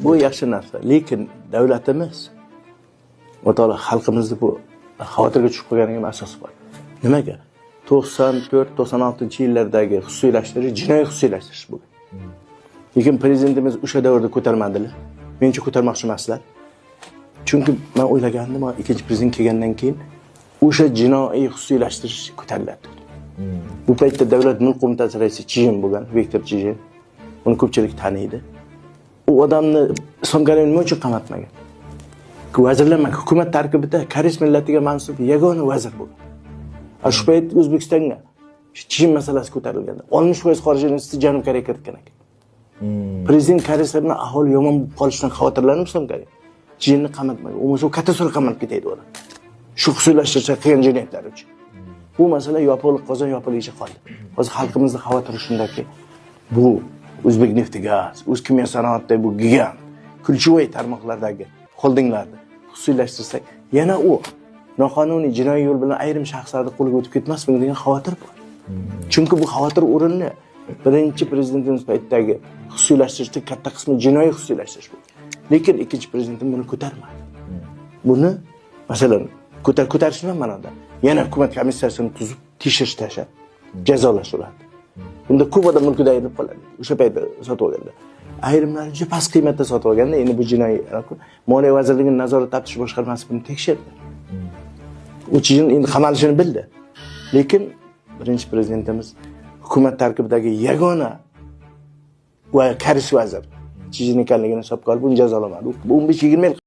Bu yaxshi narsa, lekin davlatimiz va to'la xalqimizni bu xavotirga tushib qolganiga asos bor. Nimaga? 94-96-yillardagi xususiylashtirish jinoiy xususiylashtirish bu. Lekin prezidentimiz o'sha davrda ko'tarmadilar. Mencha ko'tarmoqchi emaslar. Chunki men o'ylagandim, ikkinchi prezident kelgandan keyin o'sha jinoiy xususiylashtirish ko'tariladi. Bu paytda davlat mulk qo'mitasi raisi Chijin bo'lgan, Viktor Chijin. Uni ko'pchilik taniydi. U odamni Islom Karimov nima uchun qamatmagan? Vazirlar hukumat tarkibida koreys millatiga mansub yagona vazir bo'lgan. Shu payt O'zbekistonga Chijin masalasi ko'tarilganda 60% xorijiy investitsiya Janubiy Koreyaga kiritgan ekan. Prezident koreyslarning aholi yomon bo'lib qolishidan xavotirlanib Islom Karimov Chijinni qamatmagan. U o'sha katta sura qamalib ketaydi odam. Shu xususiylashtirishga qilgan jinoyatlari uchun. Bu masala yopiq qozon yopilishicha qoldi. Hozir xalqimizning xavotiri shundaki, bu O'zbek neft gaz, o'z kimyo sanoatida bu gigant, kulchivoy tarmoqlardagi xoldinglarni xususiylashtirsak, yana u noqonuniy jinoiy yo'l bilan ayrim shaxslarning qo'liga o'tib ketmasmi degan xavotir bor. Chunki bu xavotir o'rinli. Birinchi prezidentimiz paytidagi xususiylashtirishning katta qismi jinoiy xususiylashtirish bo'lgan. Lekin ikkinchi prezident buni ko'tarmadi. Buni masalan ko'tarishni ma'noda yana hukumat komissiyasini tuzib tekshirish tashlab jazolash uradi. Bunda ko'p odam mulkida ayrilib qoladi. O'sha paytda sotib olganda. Ayrimlar juda past qiymatda sotib olganda, endi bu jinoiy Moliya vazirligining nazorat taftish boshqarmasi buni tekshirdi. U Chijin endi qamalishini bildi. Lekin birinchi prezidentimiz hukumat tarkibidagi yagona va koreys vazir Chijin ekanligini hisobga olib uni jazolamadi. 15-20 yil